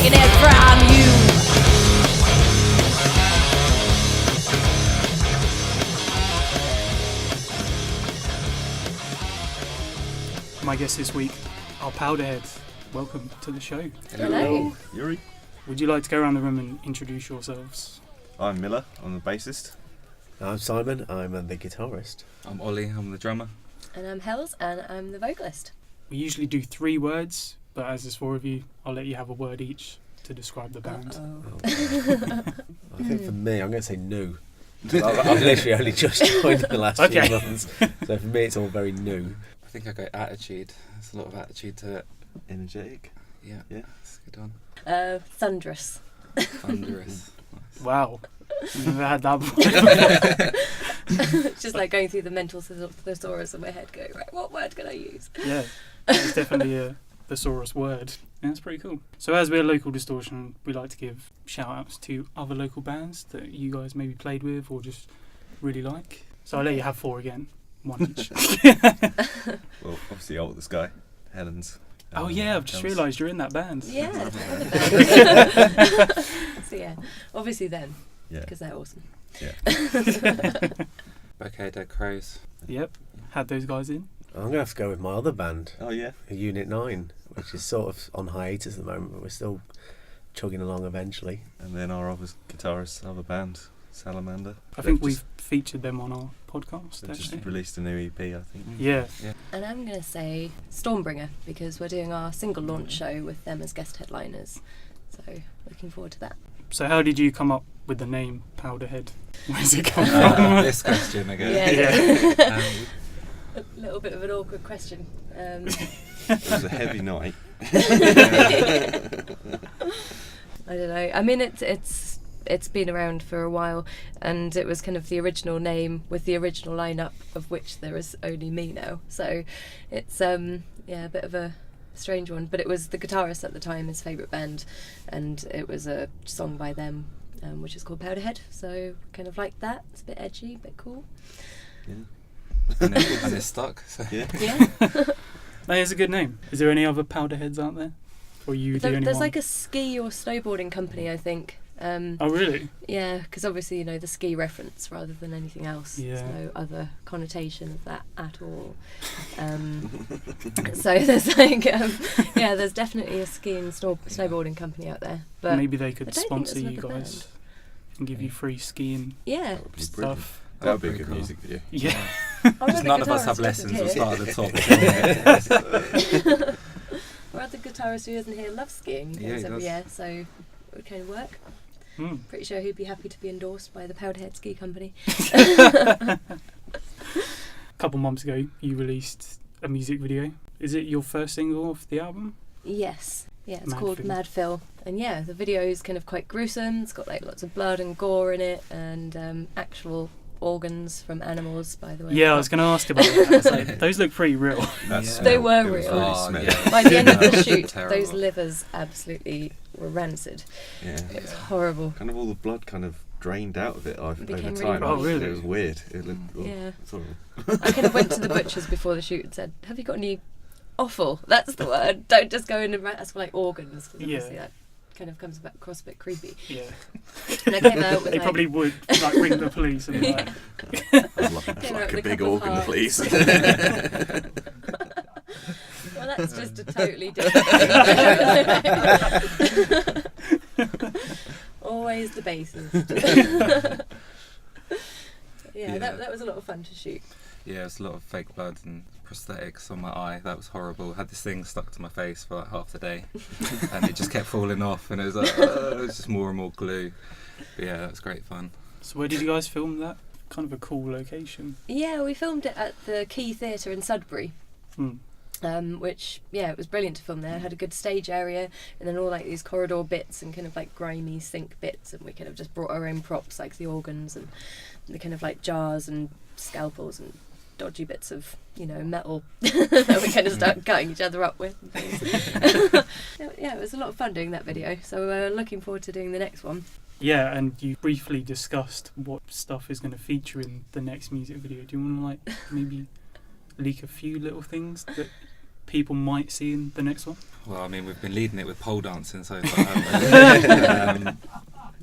taking it from you. My guests this week are Powderhead. Welcome to the show. Hello. Yuri. Would you like to go around the room and introduce yourselves? I'm Miller, I'm the bassist. I'm Simon, I'm the guitarist. I'm Ollie, I'm the drummer. And I'm Hells, and I'm the vocalist. We usually do 3 words, but as there's 4 of you, I'll let you have a word each to describe the band. I think for me, I'm going to say new. I've literally only just joined in the last few months, so for me it's all very new. I think I go attitude. There's a lot of attitude to it. Energetic. Yeah, that's a good one. Thunderous. Thunderous. Wow. Never had that one. It's just like going through the mental thesaurus in my head going, right, what word can I use? Yeah, it's definitely a thesaurus word. Yeah, that's pretty cool. So as we're Local Distortion, we like to give shout-outs to other local bands that you guys maybe played with or just really like. So I'll let you have 4 again. 1 each. Well, obviously Oldest Guy, Helen's. Oh yeah, I've just realised you're in that band. Yeah. So yeah, obviously them, because they're awesome. Yeah. Okay, Dead Crows. Yep, had those guys in. I'm going to have to go with my other band, Oh yeah. Unit 9, which is sort of on hiatus at the moment, but we're still chugging along eventually. And then our other guitarist, other band, Salamander. I think we've featured them on our podcast, They've just actually. released a new EP, I think. Yeah. And I'm going to say Stormbringer, because we're doing our single launch show with them as guest headliners. So looking forward to that. So how did you come up with the name Powderhead? Where's it come from? This question again. Yeah. A little bit of an awkward question. It was a heavy night. I don't know. I mean, it's been around for a while, and it was kind of the original name with the original lineup, of which there is only me now. So it's a bit of a strange one. But it was the guitarist at the time, his favourite band, and it was a song by them, which is called Powderhead. So kind of like that. It's a bit edgy, a bit cool. Yeah. And it's stuck. So. Yeah. Yeah. That is a good name. Is there any other Powderheads out there? Or are you the only There's one? like a ski or snowboarding company, I think. Oh really? Yeah, because obviously, the ski reference rather than anything else. Yeah. There's no other connotation of that at all. So there's like, there's definitely a ski and snowboarding company out there. But maybe they I could don't think sponsor there's you another guys band. and give you free skiing Yeah. stuff. That would be a Pretty good cool. music video. Yeah. Just none of us have lessons. We'll start at the top. Or other guitarist who isn't here loves skiing. He Yeah, goes he every does. year, so it would kind of work. Pretty sure he'd be happy to be endorsed by the Powderhead Ski Company. A couple months ago, you released a music video. Is it your first single off the album? Yes. Yeah, it's Mad called Phil. Mad Phil. And yeah, the video is kind of quite gruesome. It's got like lots of blood and gore in it, and actual organs from animals, by the way. Yeah, I was going to ask about that. It's like, those look pretty real. They were It was real. really Oh, smelly. yeah. By the end of the shoot, Terrible. those livers absolutely were rancid. Yeah. It was horrible. Kind of all the blood kind of drained out of it over became really time. Oh, really? It was weird. It looked, Yeah. Sorry. I kind of went to the butchers before the shoot and said, "Have you got any offal?" That's the word. Don't just go in and ask for like organs, because Yeah. obviously that kind of comes across a bit creepy. Yeah. And I came out with They like, probably would like ring the police and be like, I'd like Came out a with big couple of organ, hearts. please. Well, that's just a totally different thing. Always the bassist. Yeah. That was a lot of fun to shoot. Yeah, it's a lot of fake blood and prosthetics on my eye. That was horrible. I had this thing stuck to my face for like half the day, and it just kept falling off, and it was like, it was just more and more glue. But yeah, that was great fun. so where did you guys film that? Kind of a cool location. Yeah, we filmed it at the Key Theatre in Sudbury. Which, it was brilliant to film there. It had a good stage area, and then all like these corridor bits and kind of like grimy sink bits, and we kind of just brought our own props, like the organs and the kind of like jars and scalpels and dodgy bits of metal that we kind of start cutting each other up with and things. It was a lot of fun doing that video, so we're looking forward to doing the next one. Yeah, and you briefly discussed what stuff is going to feature in the next music video. Do you want to maybe leak a few little things that people might see in the next one? Well, I mean, we've been leading it with pole dancing so far, haven't we?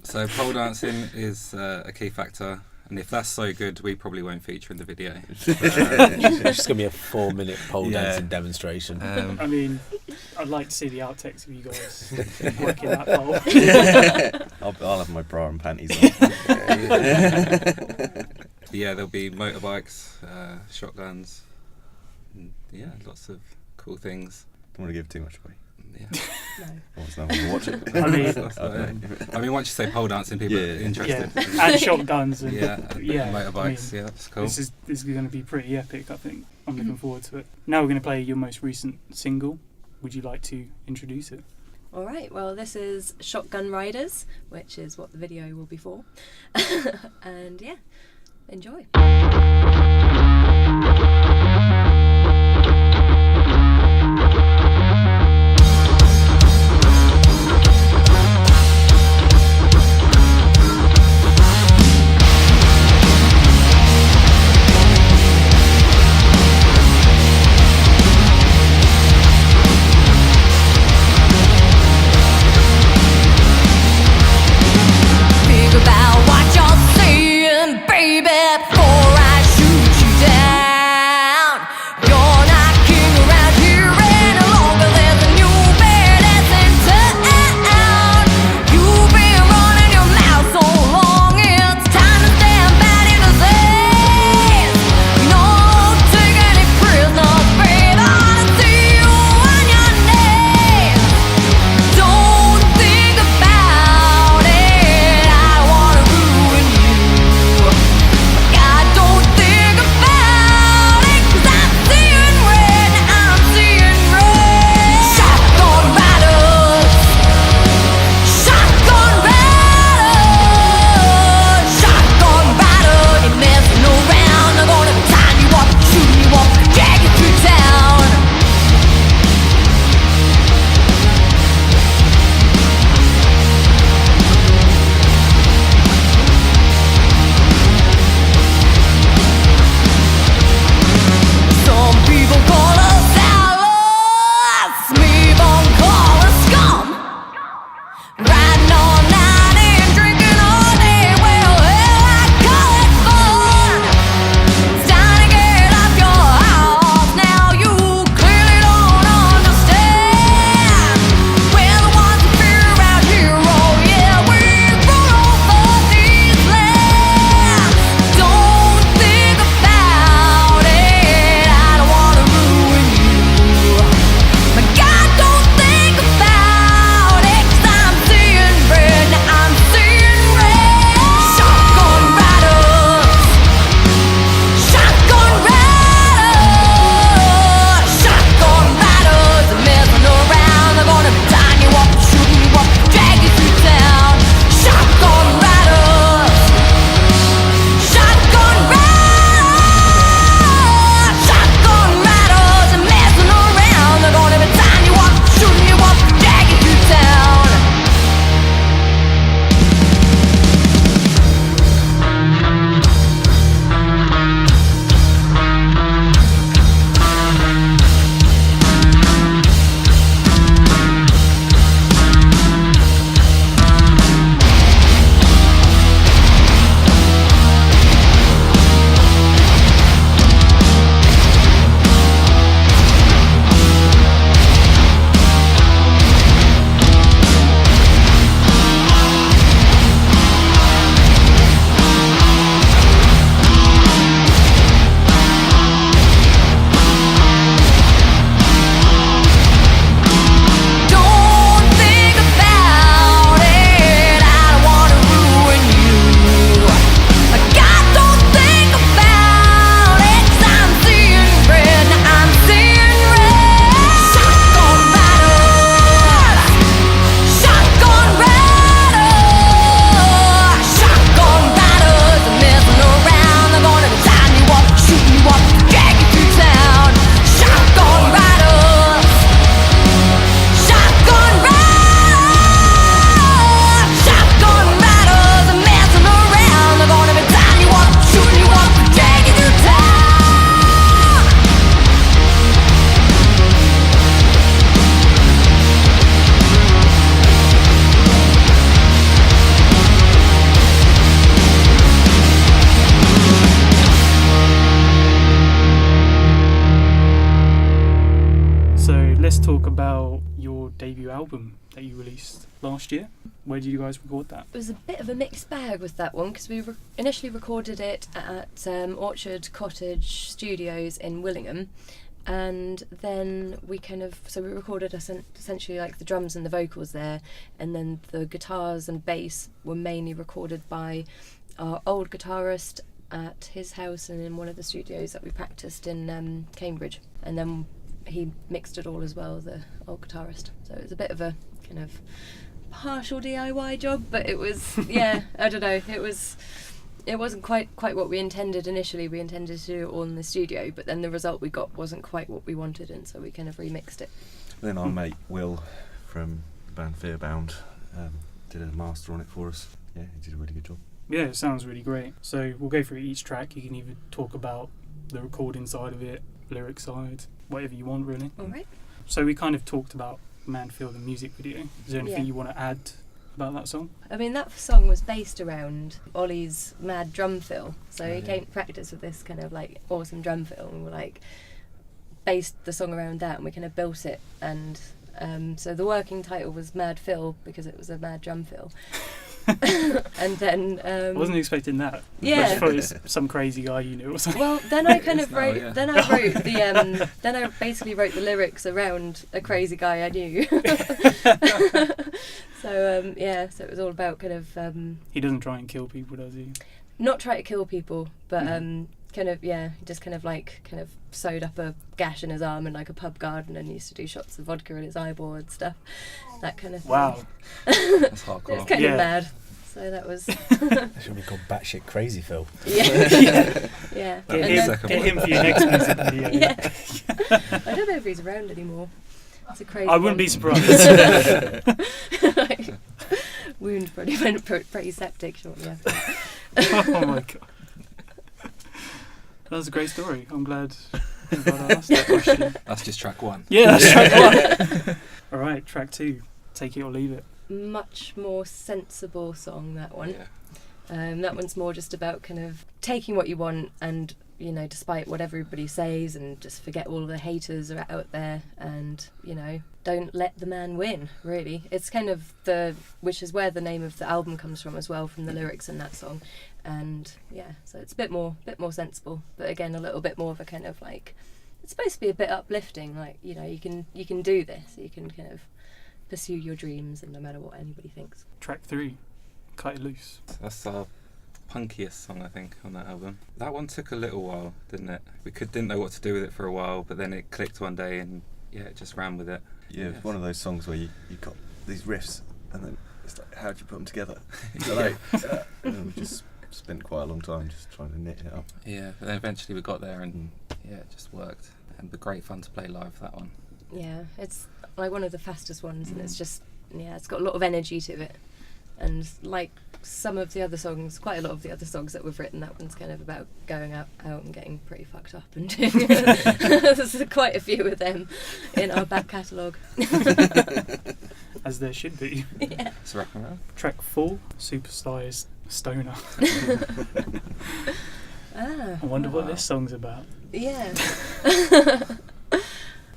So pole dancing is a key factor, and if that's so good, we probably won't feature in the video. It's just going to be a 4-minute pole dancing demonstration. I mean, I'd like to see the outtakes of you guys working that pole. I'll have my bra and panties on. Yeah, there'll be motorbikes, shotguns, and lots of cool things. Don't want to give too much away. Yeah. No. What's that? Want to watch it? I mean, once you say pole dancing, people are interested. Yeah, and shotguns and motorbikes. I mean, That's cool. This is going to be pretty epic. I think I'm looking forward to it. Now we're going to play your most recent single. Would you like to introduce it? All right, well, this is Shotgun Riders, which is what the video will be for. And yeah, enjoy. Think about what you're saying, baby, before I shoot you. released last year. Where did you guys record that? It was a bit of a mixed bag with that one because we initially recorded it at Orchard Cottage Studios in Willingham, and then we we recorded essentially like the drums and the vocals there, and then the guitars and bass were mainly recorded by our old guitarist at his house and in one of the studios that we practiced in Cambridge, and then he mixed it all as well, the old guitarist. So it was a bit of a kind of partial DIY job, but it was I don't know, it wasn't quite what we intended initially. We intended to do it all in the studio, but then the result we got wasn't quite what we wanted, and so we kind of remixed it. Then our mate Will from the band Fearbound did a master on it for us. Yeah, he did a really good job. Yeah, it sounds really great. So we'll go through each track. You can either talk about the recording side of it, lyric side, whatever you want really. Alright. So we kind of talked about Manfield, the music video. Is there anything you want to add about that song? I mean, that song was based around Ollie's mad drum fill. So he came to practice with this kind of like awesome drum fill, and we like based the song around that, and we kind of built it. And so the working title was Mad Fill because it was a mad drum fill. And then I wasn't expecting that. Yeah. I just thought it was some crazy guy you knew or something. Well, then I kind of wrote. Then I wrote the. Then I basically wrote the lyrics around a crazy guy I knew. So so it was all about kind of. He doesn't try and kill people, does he? Not try to kill people, but kind of he just kind of sewed up a gash in his arm in like a pub garden and used to do shots of vodka in his eyeball and stuff, that kind of thing. Wow. That's hardcore. It's kind of mad. So that was. That should be called Batshit Crazy Phil. Yeah. Get him for your next music video. Yeah. I don't know if he's around anymore. It's a crazy. I wouldn't be surprised. Wound probably went pretty septic shortly after. Oh my god. That was a great story. I'm glad I asked that question. That's just track one. Yeah, that's track one. Alright, track 2. Take it or leave it. Much more sensible song, that one. Yeah. That one's more just about kind of taking what you want and, despite what everybody says, and just forget all the haters are out there, and, don't let the man win, really. It's kind of which is where the name of the album comes from as well, from the lyrics in that song. And so it's a bit more sensible, but again a little bit more of a kind of like, it's supposed to be a bit uplifting, like, you can do this, you can kind of pursue your dreams, and no matter what anybody thinks. Track 3, Cut It Loose. That's our punkiest song, I think, on that album. That one took a little while, didn't it? We didn't know what to do with it for a while, but then it clicked one day, and it just ran with it. Yeah, it's one of those songs where you got these riffs, and then it's like, how do you put them together? So like, and we just spent quite a long time just trying to knit it up. Yeah, but then eventually we got there, and it just worked. And the great fun to play live, that one. Yeah, it's like one of the fastest ones, and it's just it's got a lot of energy to it. And like some of the other songs, quite a lot of the other songs that we've written, that one's kind of about going out and getting pretty fucked up and doing there's quite a few of them in our back catalogue. As there should be. Yeah. It's rock and roll. Track 4, Superstars Stoner. I wonder what this song's about. Yeah.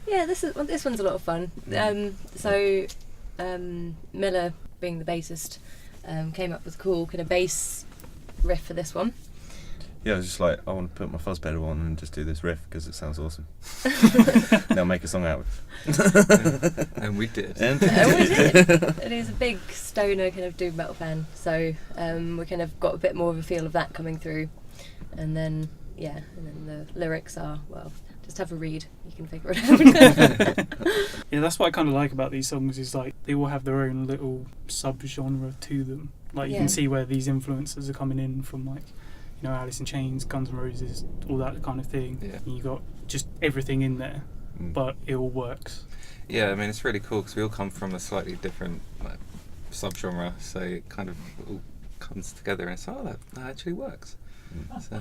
Yeah, this one's a lot of fun. Miller, being the bassist, came up with a cool kind of bass riff for this one. Yeah, I was just like, I want to put my fuzz pedal on and just do this riff because it sounds awesome. Now make a song out of it. And we did. And we did. And he's a big stoner kind of doom metal fan, so we kind of got a bit more of a feel of that coming through. And then the lyrics are, well, just have a read, you can figure it out. Yeah, that's what I kind of like about these songs, is like they all have their own little sub-genre to them. Like you can see where these influences are coming in from, like, Alice in Chains, Guns N' Roses, all that kind of thing. Yeah. And you got just everything in there, but it all works. Yeah, I mean, it's really cool because we all come from a slightly different sub-genre, so it kind of all comes together and it's, that actually works. So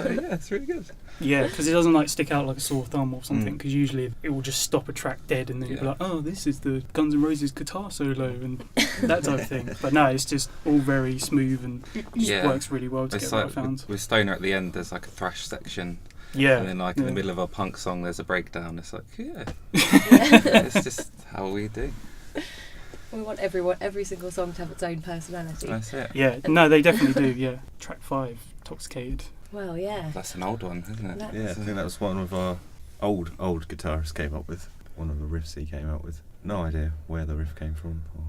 yeah, it's really good. Yeah, because it doesn't like stick out like a sore thumb or something, because usually it will just stop a track dead and then you'll be like, oh, this is the Guns N' Roses guitar solo and that type of thing. But no, it's just all very smooth and just works really well together, like, I found. With Stoner at the end, there's like a thrash section. Yeah. And then like in the middle of a punk song, there's a breakdown. It's like, it's just how we do. We want every single song to have its own personality. That's it. Yeah, no, they definitely do. Yeah, track 5, Toxicated. Well, yeah. That's an old one, isn't it? That's- Yeah, I think that was one of our old guitarists came up with. One of the riffs he came up with. No idea where the riff came from. Or...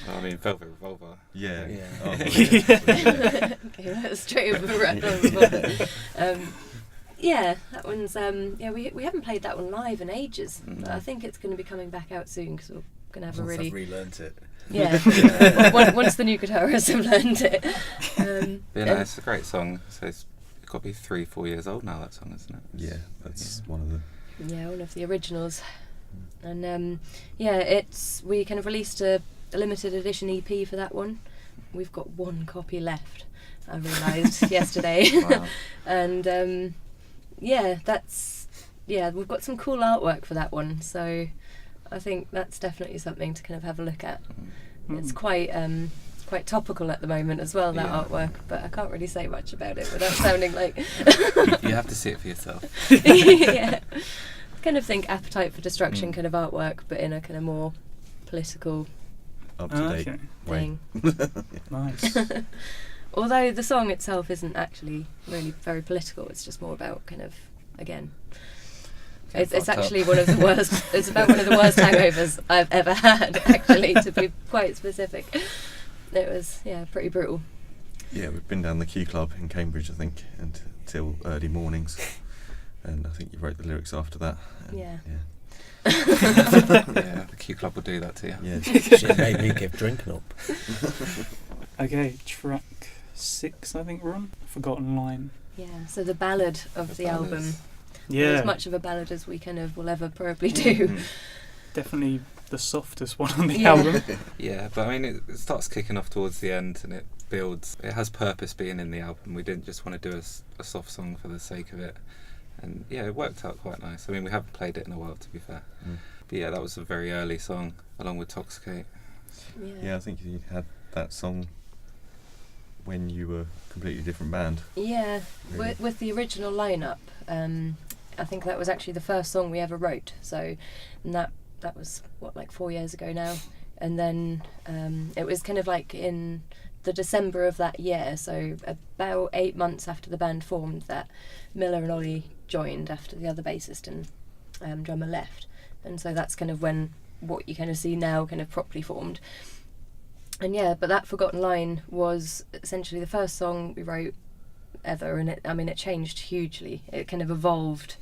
I mean, Velvet Revolver. Yeah. Yeah. Oh, Okay, that's straight over the rep. Yeah, that one's we haven't played that one live in ages, but I think it's going to be coming back out soon because we're going to have a Once really I've relearnt it. once the new guitarists have learned it. It's a great song. So it's got to be 3-4 years old now. That song, isn't it? Yeah, that's one of the... Yeah, one of the originals. And we kind of released a limited edition EP for that one. We've got one copy left, I realised yesterday. Wow. And we've got some cool artwork for that one, so I think that's definitely something to kind of have a look at. It's quite topical at the moment as well, that artwork, but I can't really say much about it without sounding like... You have to see it for yourself. Yeah. Kind of think Appetite for Destruction kind of artwork, but in a kind of more political Up-to-date way. thing. Nice. Although the song itself isn't actually really very political, it's just more about kind of, again, it's actually one of the worst, it's about one of the worst hangovers I've ever had, actually, to be quite specific. It was, pretty brutal. Yeah, we've been down the Q Club in Cambridge, I think, until early mornings. And I think you wrote the lyrics after that. And Yeah. Yeah, the Q Club will do that to you. Yeah. She made me give drinking up. Okay, track 6, I think we're on. Forgotten Line. Yeah, so the ballad of the album. Yeah, As much of a ballad as we kind of will ever probably do. definitely the softest one on the Yeah. album. Yeah, but I mean, it starts kicking off towards the end and it builds. It has purpose being in the album. We didn't just want to do a soft song for the sake of it. And yeah, it worked out quite nice. I mean, we haven't played it in a while, to be fair. But yeah, that was a very early song, along with Toxicate. Yeah, I think you had that song when you were a completely different band. Yeah, Really? with the original lineup, I think that was actually the first song we ever wrote. So, and that was like 4 years ago now. And then it was kind of like in the December of that year, so about 8 months after the band formed, that Miller and Ollie joined after the other bassist and drummer left. And so that's kind of when what you kind of see now kind of properly formed. And yeah, but that Forgotten Line was essentially the first song we wrote ever, and it changed hugely. It kind of evolved,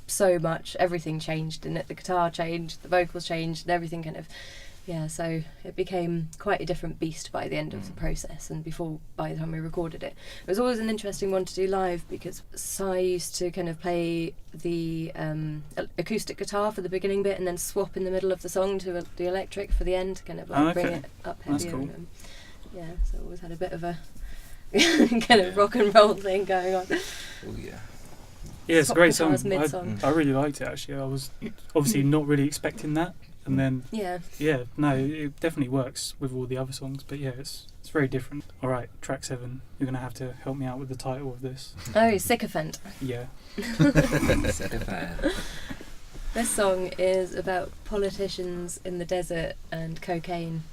so much. Everything changed in it. The guitar changed, the vocals changed, and everything kind of, so it became quite a different beast by the end of the process, and by the time we recorded it. It was always an interesting one to do live, because Sai used to kind of play the acoustic guitar for the beginning bit and then swap in the middle of the song to the electric for the end to kind of bring it up heavier. That's cool. So always had a bit of a kind of rock and roll thing going on. Oh yeah. Yeah, it's a great song. guitars mid-song. I really liked it, actually. I was obviously not really expecting that. And then, it definitely works with all the other songs. But yeah, it's very different. All right, track 7. You're going to have to help me out with the title of this. Oh, Sycophant. Yeah. This song is about politicians in the desert and cocaine.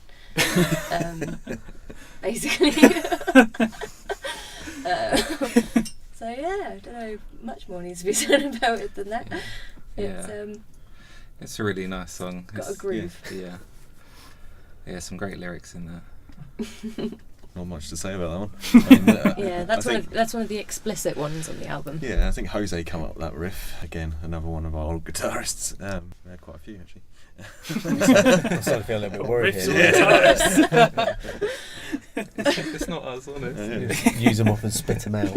Basically. So yeah, I don't know, much more needs to be said about it than that. It's a really nice song. Got a groove. Yeah, some great lyrics in there. Not much to say about that one. Yeah, that's one of the explicit ones on the album. Yeah, I think Jose come up with that riff again. Another one of our old guitarists. We had quite a few actually. I'm starting to feel a little bit worried here. It's not us, honest. Use them up and spit them out.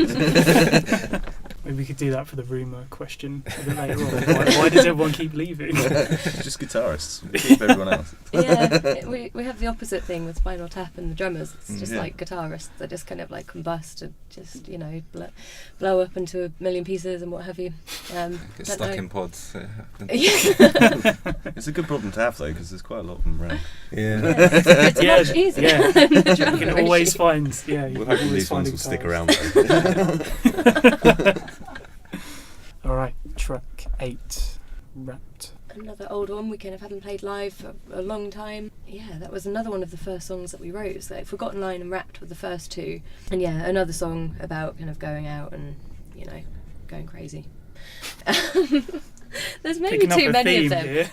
Maybe we could do that for the rumour question a bit later on. Why does everyone keep leaving? Just guitarists. We keep everyone else. Yeah, we have the opposite thing with Spinal Tap and the drummers. It's just like guitarists. They just kind of like combust and just, blow up into a million pieces and what have you. Get stuck in pods. It's a good problem to have though, because there's quite a lot of them around. It's much easier than the You drummer can always issue. find, We'll hope these ones will stick around though. Alright, track 8, Wrapped. another old one we kind of hadn't played live for a long time. Yeah, that was another one of the first songs that we wrote. It was like Forgotten Line and Wrapped were the first two. And yeah, another song about kind of going out and, you know, going crazy. There's maybe too many of them.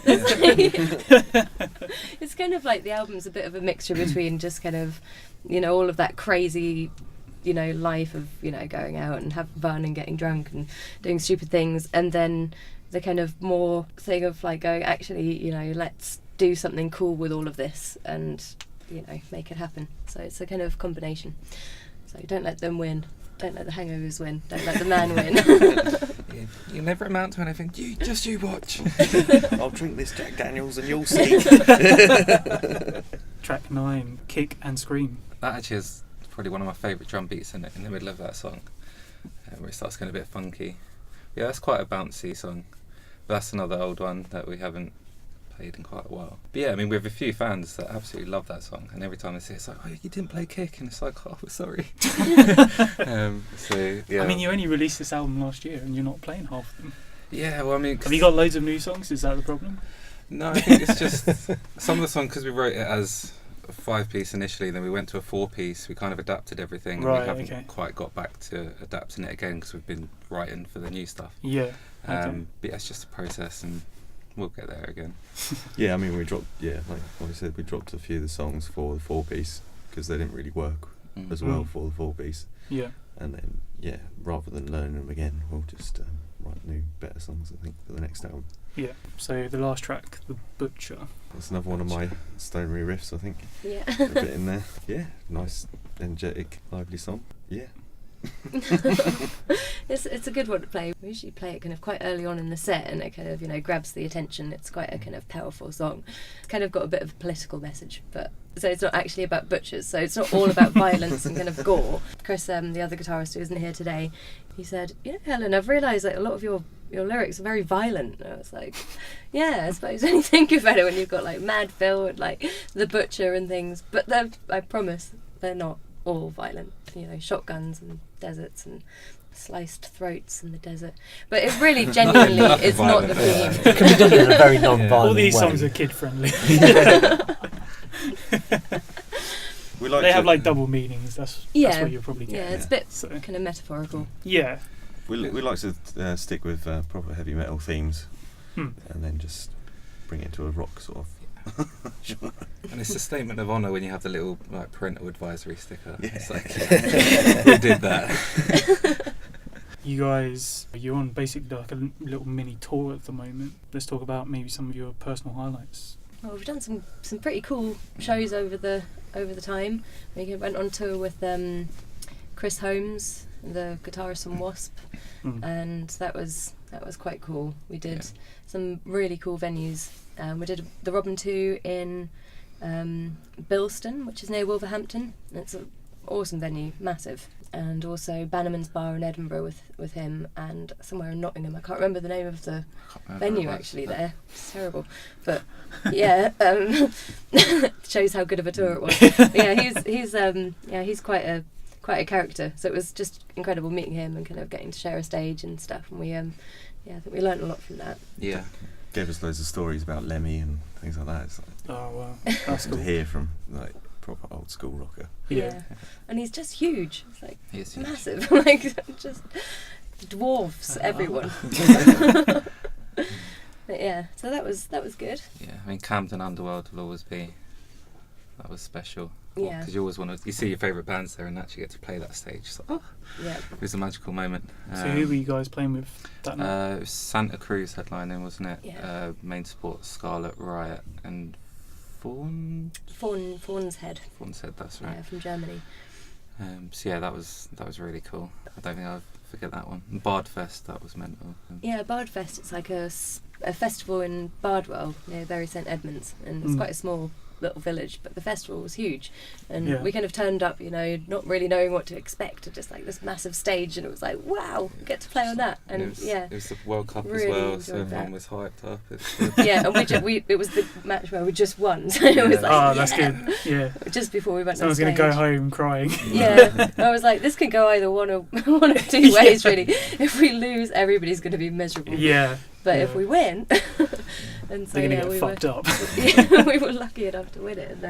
It's kind of like the album's a bit of a mixture between just kind of, you know, all of that crazy, you know, life of, you know, going out and having fun and getting drunk and doing stupid things, and then the kind of more thing of like going, actually, you know, let's do something cool with all of this and, you know, make it happen. So it's a kind of combination. So don't let them win. Don't let the hangovers win. Don't let the man win. You never amount to anything. You watch. I'll drink this Jack Daniels and you'll see. Track 9, Kick and Scream. That actually is probably one of my favourite drum beats in the middle of that song, where it starts getting a bit funky. Yeah, that's quite a bouncy song. But that's another old one that we haven't played in quite a while. But yeah, I mean, we have a few fans that absolutely love that song, and every time they see it, it's like, oh, you didn't play Kick, and it's like, oh, sorry. So yeah. I mean, you only released this album last year, and you're not playing half of them. Yeah, well, I mean, have you got loads of new songs? Is that the problem? No, I think it's just some of the songs, because we wrote it as a 5-piece initially, then we went to a 4-piece. We kind of adapted everything, right, and we haven't quite got back to adapting it again because we've been writing for the new stuff. Yeah. But yeah, it's just a process, and we'll get there again. Yeah, I mean, we dropped, like I said, we dropped a few of the songs for the 4-piece because they didn't really work as well for the 4-piece. Yeah. And then, yeah, rather than learning them again, we'll just write new, better songs, I think, for the next album. Yeah. So the last track, The Butcher. That's another one of my Stonery riffs, I think. Yeah. A bit in there. Yeah, nice, energetic, lively song. Yeah. It's a good one to play. We usually play it kind of quite early on in the set, and it kind of, you know, grabs the attention. It's quite a kind of powerful song. It's kind of got a bit of a political message, but so it's not actually about butchers, so it's not all about violence and kind of gore. Chris, the other guitarist who isn't here today, he said, you know, Helen, I've realised that a lot of your lyrics are very violent. And I was like, yeah, I suppose when you think about it, when you've got like Mad Phil and like The Butcher and things, but I promise they're not all violent. You know, shotguns and deserts and sliced throats in the desert. But it really genuinely is not the theme. It can be done in a very non-violent All these way. songs are kid friendly. They have like double meanings. That's what you're probably getting. Yeah, it's a bit kind of metaphorical. Yeah. We like to stick with proper heavy metal themes, and then just bring it to a rock sort of. And it's a statement of honour when you have the little like parental advisory sticker. Yeah. It's like, we did that. You guys, you're on basically like a little mini tour at the moment. Let's talk about maybe some of your personal highlights. Well, we've done some pretty cool shows over the time. We went on tour with Chris Holmes, the guitarist from Wasp, and that was quite cool. We did some really cool venues. We did the Robin 2 in Bilston, which is near Wolverhampton. It's an awesome venue, massive. And also Bannerman's Bar in Edinburgh with him, and somewhere in Nottingham. I can't remember the name of the venue actually there. It's terrible. But yeah, shows how good of a tour it was. But yeah, he's quite a character. So it was just incredible meeting him and kind of getting to share a stage and stuff. And we I think we learnt a lot from that. Yeah. Gave us loads of stories about Lemmy and things like that. It's like, oh wow, that's cool to hear from like proper old school rocker. Yeah. And he's just huge. It's like Huge. massive. Like just dwarfs everyone. But yeah, so that was good. Yeah, I mean Camden Underworld will always be. That was special. Yeah. Because you always want to, you see your favourite bands there and actually get to play that stage. It's like, Yeah. it was a magical moment. So who were you guys playing with that night? It was Santa Cruz headlining, wasn't it? Yeah. Main support, Scarlet Riot and Fawn's Head. Fawn's Head, that's right. Yeah, from Germany. So yeah, that was really cool. I don't think I'll forget that one. Bardfest, that was mental. Yeah, Bardfest, it's like a festival in Bardwell near Bury St Edmunds, and it's quite a small little village, but the festival was huge, and we kind of turned up, you know, not really knowing what to expect, to just like this massive stage, and it was like, wow, get to play on that. And it was the World Cup really as well, so everyone that. was hyped up. Yeah, and it was the match where we just won, so it was like, that's good. Yeah, just before we went so I was on going stage. to go home crying. Yeah, I was like, this can go either one of two ways, really. If we lose, everybody's going to be miserable. Yeah, But if we win, and so they're gonna yeah, get we fucked up. we were lucky enough to win it, and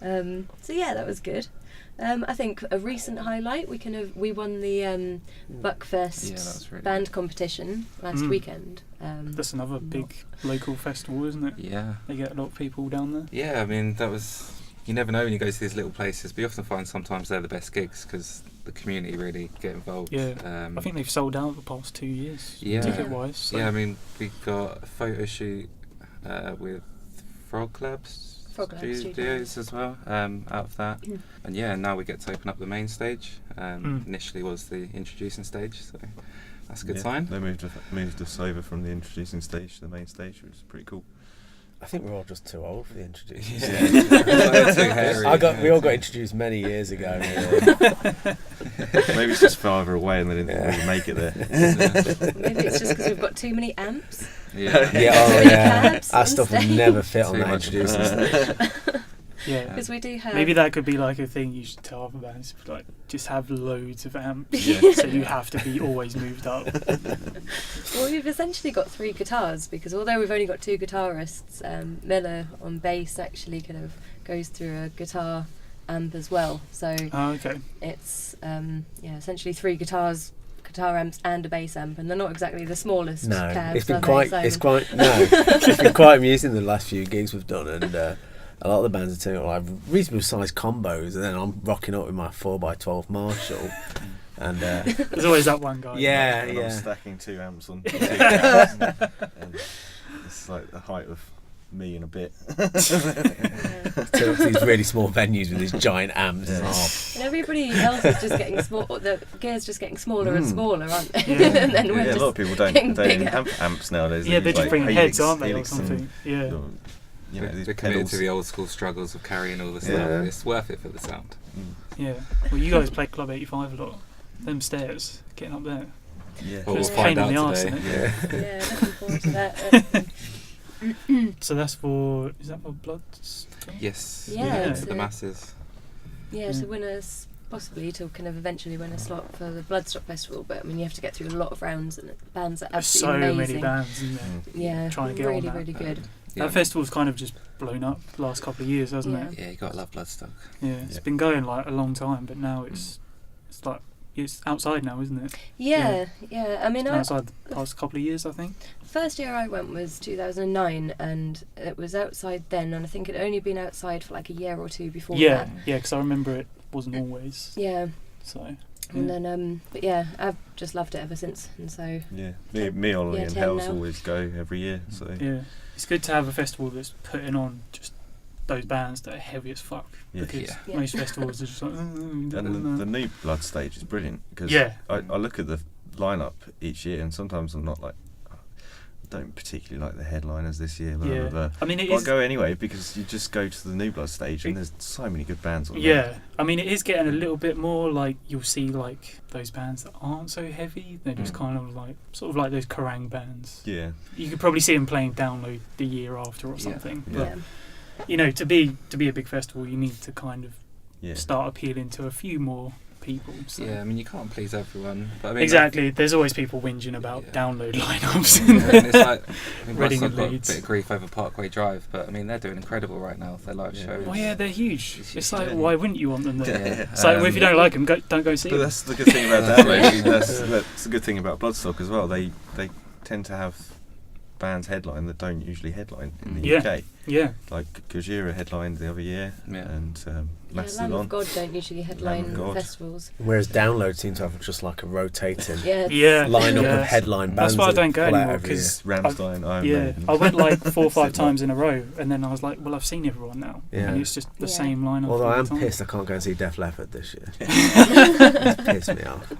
then so yeah, that was good. I think a recent highlight, we won the Buckfest band competition last weekend. That's another big local festival, isn't it? Yeah. They get a lot of people down there. Yeah, I mean, that was... You never know when you go to these little places, but you often find sometimes they're the best gigs because the community really get involved. Yeah, I think they've sold out the past 2 years, ticket-wise. So. Yeah, I mean, we got a photo shoot with Frog Labs Studios as well out of that. And yeah, now we get to open up the main stage. Initially was the introducing stage, so that's a good sign. They moved us over from the introducing stage to the main stage, which is pretty cool. I think we're all just too old for the introducing. We all got introduced many years ago. Maybe it's just farther away and they didn't really make it there. Maybe it's just because we've got too many amps. Our stuff will never fit on that introducing stage. Yeah, because we do have. Maybe that could be like a thing you should tell other bands, like just have loads of amps, so you have to be always moved up. Well, we've essentially got 3 guitars because although we've only got 2 guitarists, Miller on bass actually kind of goes through a guitar amp as well. So it's essentially 3 guitar amps and a bass amp, and they're not exactly the smallest cabs. It's been quite amusing the last few gigs we've done, and. A lot of the bands are doing like reasonable sized combos, and then I'm rocking up with my 4x12 Marshall. And there's always that one guy. And I'm stacking 2 amps on 2 cabs, and it's like the height of me and a bit. Turn up to these really small venues with these giant amps. And everybody else is just getting small. The gear's just getting smaller and smaller, aren't they? And then we're a lot of people don't have amps nowadays. Yeah, they just bring heads, aren't they, or Helix something? Yeah. They're committed to the old school struggles of carrying all the stuff. It's worth it for the sound. Yeah. Well, you guys play Club 85 a lot. Them stairs, getting up there. Yeah. Well, we'll find out today. Yeah, looking forward to that. So that's for... Is that for Bloods? Yes. Yeah. For the masses. Yeah, to win us... Possibly to kind of eventually win a slot for the Bloodstock Festival, but I mean you have to get through a lot of rounds and bands are absolutely amazing. So many bands in there. Yeah, trying to get really, on that. really good. That festival's kind of just blown up the last couple of years, hasn't it? Yeah, you gotta love Bloodstock. Yeah, it's been going like a long time, but now it's like it's outside now, isn't it? Yeah. I mean, outside the past couple of years, I think. First year I went was 2009, and it was outside then, and I think it had only been outside for like a year or 2 before that. Yeah, because I remember it wasn't always. Yeah. So. And then, but yeah, I've just loved it ever since, and so. Yeah, me, Ollie, and Hells always go every year. So. Yeah, it's good to have a festival that's putting on just those bands that are heavy as fuck. Because most festivals are just like. And the new Blood stage is brilliant because I look at the lineup each year, and sometimes I'm not like. Don't particularly like the headliners this year. I mean, I'll go anyway because you just go to the New Blood stage and there's so many good bands on there. Yeah, I mean, it is getting a little bit more like you'll see like those bands that aren't so heavy. They're just kind of like sort of like those Kerrang bands. Yeah, you could probably see them playing Download the year after or something. Yeah. But you know, to be a big festival, you need to kind of start appealing to a few more people. So. Yeah, I mean you can't please everyone. But I mean, exactly, there's always people whinging about Download lineups. And it's like, I mean, Reading I've and got Leeds. a bit of grief over Parkway Drive, but I mean they're doing incredible right now. Their live shows. Well, yeah, they're huge. It's like, why wouldn't you want them there? Yeah. It's like, well, if you don't like them, don't go see them. But that's the good thing about Download. That's the good thing about Bloodstock as well. They tend to have bands headline that don't usually headline in the UK. Yeah. Like Gojira headlined the other year, and Lamb of God don't usually headline festivals. Whereas Download seems to have just like a rotating lineup of headline bands. That's why I don't go anymore, because Rammstein, Iron Maiden. I went like 4 or 5 times in a row, and then I was like, well, I've seen everyone now, and it's just the same lineup. Although I am pissed I can't go and see Def Leppard this year. It's pissed me off.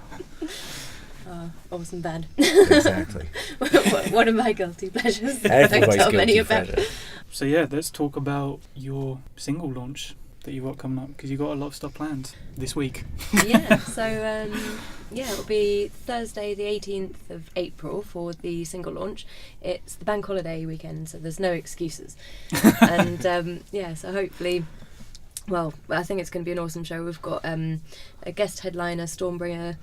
Awesome band. Exactly. One of my guilty pleasures. Everybody's guilty pleasure. So yeah, let's talk about your single launch that you've got coming up, because you've got a lot of stuff planned this week. So it'll be Thursday the 18th of April for the single launch. It's the bank holiday weekend, so there's no excuses. And so hopefully, well, I think it's going to be an awesome show. We've got a guest headliner, Stormbringer,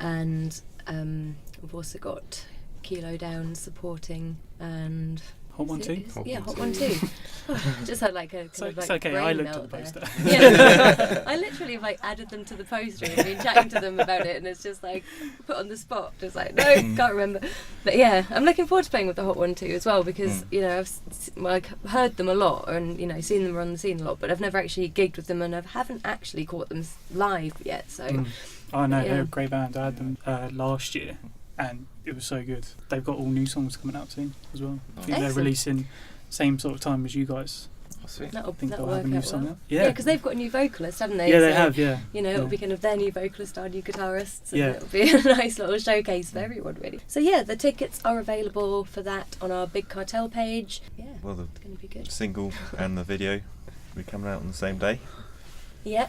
and we've also got Kilo Down supporting, and Hot One Two. Yeah, Hot One Two. Just had like a It's kind of like okay. I brain looked at the melt there. poster. Yeah, I literally have like added them to the poster and been chatting to them about it, and it's just like put on the spot. Just like no, can't remember. But yeah, I'm looking forward to playing with the Hot One Two as well because you know I've like heard them a lot and you know seen them on the scene a lot, but I've never actually gigged with them and I haven't actually caught them live yet. So Oh no, Yeah. they're a great band. I had them last year, and it was so good. They've got all new songs coming out soon as well. I think they're Excellent. releasing same sort of time as you guys. Oh, sweet. I that'll think they'll work have a new out song well. out. Yeah, because they've got a new vocalist, haven't they? Yeah, they So, have. Yeah. You know, it'll Yeah. be kind of their new vocalist, our new guitarists, and Yeah. it'll be a nice little showcase for everyone, really. So yeah, the tickets are available for that on our Big Cartel page. Yeah, Well, the it's going to be good. single and the video will be coming out on the same day. Yeah,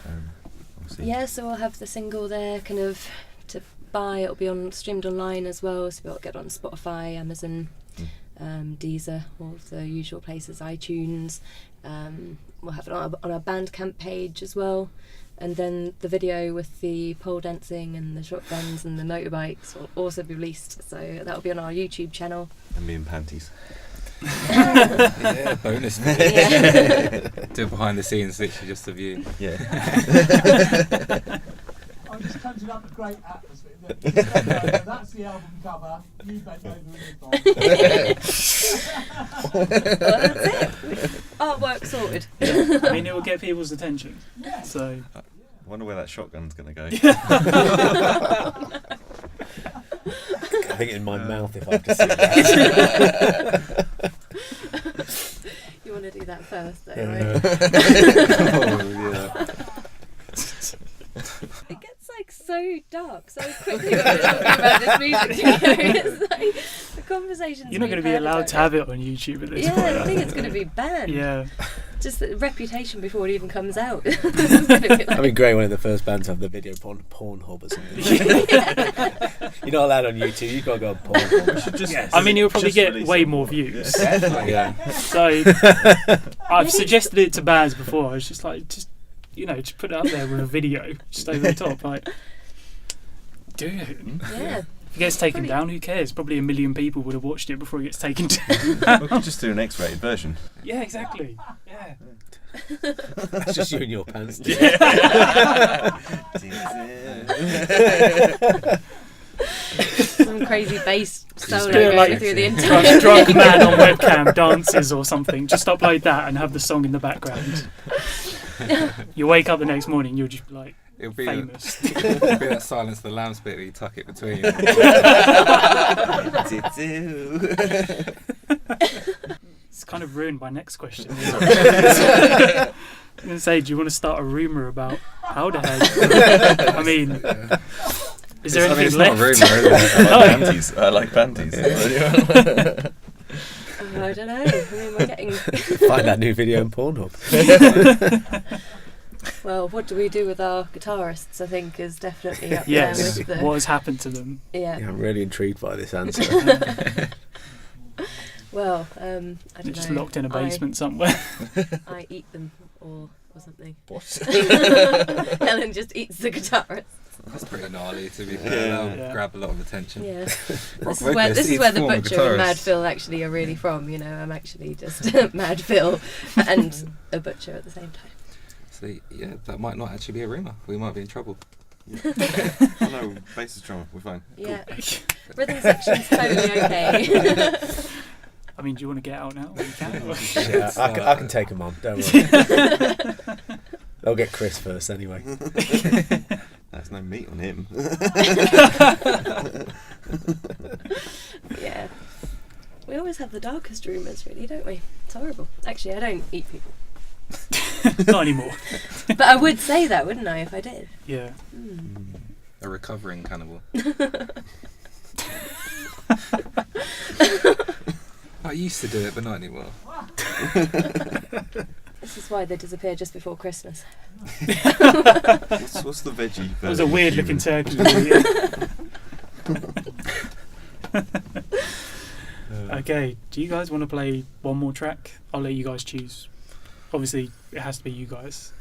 Obviously. yeah. So we'll have the single there, kind of to buy. It'll be streamed online as well, so we'll get on Spotify, Amazon, Deezer, all of the usual places, iTunes. We'll have it on our Bandcamp page as well. And then the video with the pole dancing and the shotguns and the motorbikes will also be released. So that'll be on our YouTube channel. And me in panties. Yeah, bonus. Yeah. Do it behind the scenes, literally just a view. Yeah. I'm just conjuring up a great atmosphere. That's the album cover. You bent over in the Well, that's it. Artwork sorted. I mean, it will get people's attention. So I wonder where that shotgun's going to go. I think in my mouth if I have to see that. You want to do that first, though, Yeah. right? It gets like so dark so quickly when we're talking about this music video. It's like the conversation's you're not going to be allowed to have it on YouTube at this point. Yeah, I think it's going to be banned. Yeah. Just the reputation before it even comes out. This is gonna be like- That'd be great when of the first bands to have the video on Pornhub or something. You're not allowed on YouTube, you've got to go on Pornhub. I mean, you'll probably Just get release way it. more views. Yeah. So I've suggested it to bands before. I was just like, just put it up there with a video, just over the top, like, do it. Yeah. If it gets taken Probably- down, who cares? Probably 1 million people would have watched it before it gets taken down. We could just do an X-rated version. Yeah, exactly. Yeah. It's just you in your pants. Some crazy bass solo do it going like through the entire A drunk man on webcam dances or something. Just upload that and have the song in the background. You wake up the next morning, you'll just be like, It'll be, famous. it'll be that Silence of the Lambs bit where you tuck it between. It's kind of ruined my next question. I was going to say, do you want to start a rumour about Powderhead? I mean, is there anything it's left? not a rumour, is it? I like panties. I like panties. I don't know. I mean, we're getting. Find that new video on Pornhub. Well, what do we do with our guitarists? I think is definitely up Yes. there with the. What has happened to them? Yeah. Yeah, I'm really intrigued by this answer. Well, I They're don't just know. locked in a basement somewhere. I eat them or something. What? Helen just eats the guitarist. That's pretty gnarly, to be fair. That'll Yeah. grab a lot of attention. Yeah. Rock This is where vocalist the eats former Butcher and guitarist. Mad Phil actually are really from. You know, I'm actually just Mad Phil and a butcher at the same time. So, yeah, that might not actually be a rumour. We might be in trouble. Oh no, bass is drummer. We're fine. Yeah. Rhythm section's totally okay. I mean, do you want to get out now? You can. Yeah, I can take them on, don't worry. They'll get Chris first anyway. There's no meat on him. Yeah. We always have the darkest rumours, really, don't we? It's horrible. Actually, I don't eat people. Not anymore. But I would say that, wouldn't I, if I did? Yeah. A recovering cannibal. I used to do it, but not anymore. This is why they disappear just before Christmas. What's the veggie? That was a weird looking turkey. Okay, do you guys want to play one more track? I'll let you guys choose. Obviously, it has to be you guys.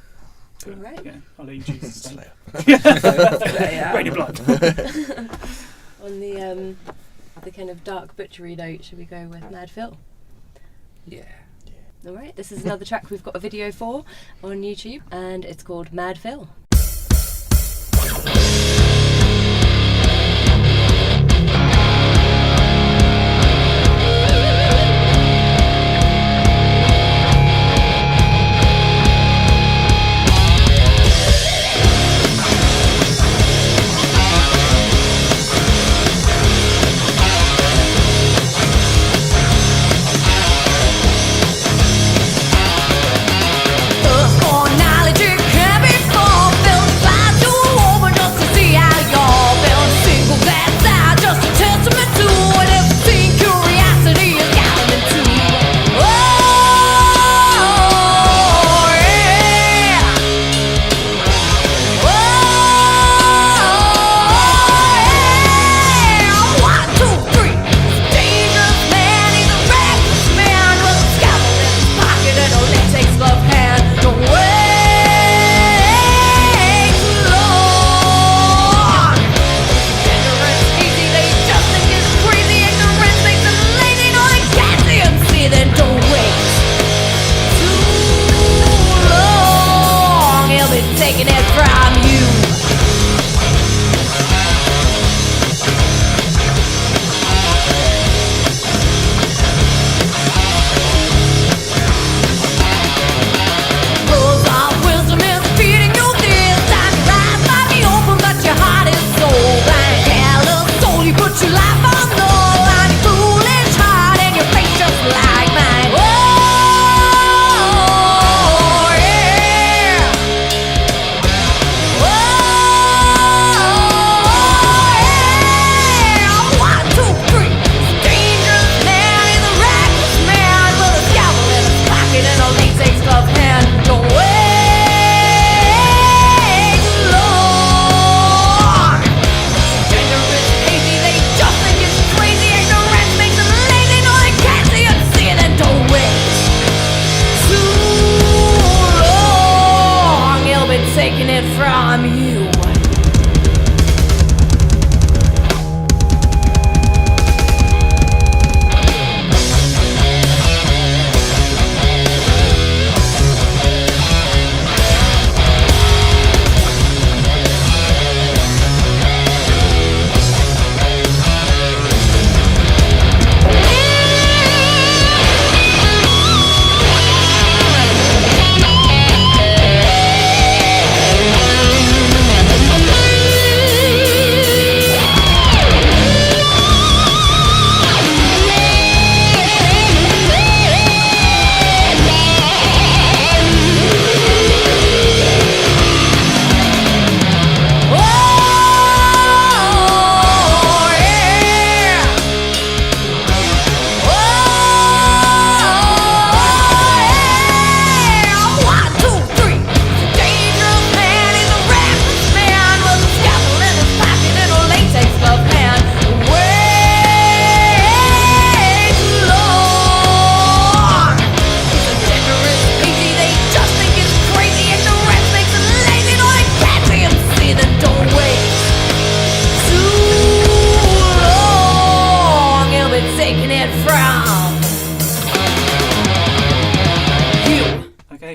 But, Alright. yeah, I'll let you choose. Slayer. Rainy Blood. On the the kind of dark butchery note, should we go with Mad Phil? Yeah. Alright, this is another track we've got a video for on YouTube, and it's called Mad Phil.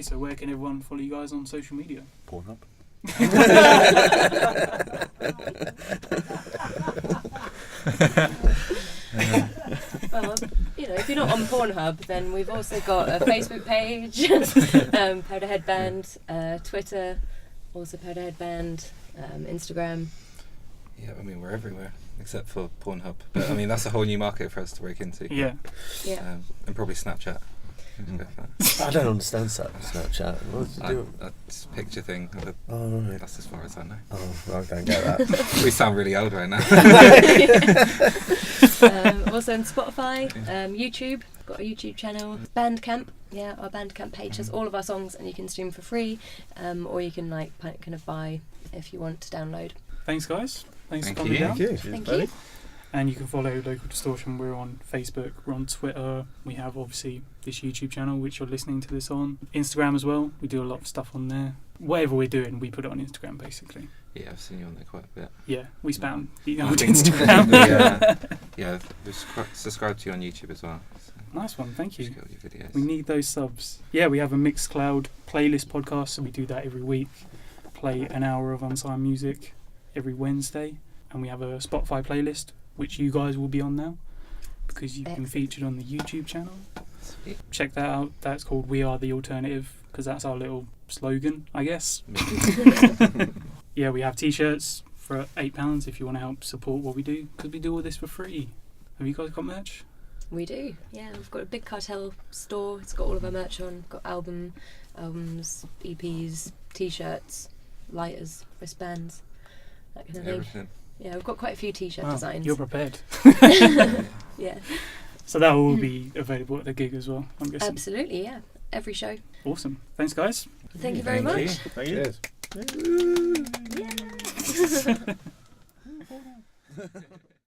So where can everyone follow you guys on social media? Pornhub. Well, you know, if you're not on Pornhub, then we've also got a Facebook page, Powderhead Band, Twitter, also Powderhead Band, Instagram. Yeah, I mean, we're everywhere except for Pornhub. But I mean, that's a whole new market for us to break into. Yeah. Yeah. And probably Snapchat. I don't understand Snapchat. What does it do? It's a picture thing. Oh, right. That's as far as I know. Oh, I don't get that. We sound really old right now. Also on Spotify, YouTube, got a YouTube channel, Bandcamp. Yeah, our Bandcamp page has all of our songs, and you can stream for free, or you can like kind of buy if you want to download. Thanks, guys. Thanks Thank for coming you. down. Thank you. Thank you. And you can follow Local Distortion. We're on Facebook, we're on Twitter. We have obviously this YouTube channel which you're listening to this on. Instagram as well. We do a lot of stuff on there. Whatever we're doing, we put it on Instagram basically. Yeah, I've seen you on there quite a bit. Yeah, we spam the I old think- Instagram. yeah, subscribe to you on YouTube as well. So Nice one, thank you. just get all your videos. We need those subs. Yeah, we have a Mixcloud playlist podcast, so we do that every week. Play an hour of unsigned music every Wednesday, and we have a Spotify playlist, which you guys will be on now, because you've been featured on the YouTube channel. Sweet. Check that out. That's called We Are The Alternative, because that's our little slogan, I guess. Yeah, we have t-shirts for £8 if you want to help support what we do, because we do all this for free. Have you guys got merch? We do, yeah. We've got a big cartel store. It's got all of our merch on. Got albums, EPs, t-shirts, lighters, wristbands, that kind of thing. Everything. Yeah, we've got quite a few t-shirt Wow, designs. you're prepared. Yeah, So that will be available at the gig as well, I'm guessing. absolutely. Yeah, every show. Awesome. Thanks, guys. Thank you very Thank you. much. Thank you. Cheers. Yeah.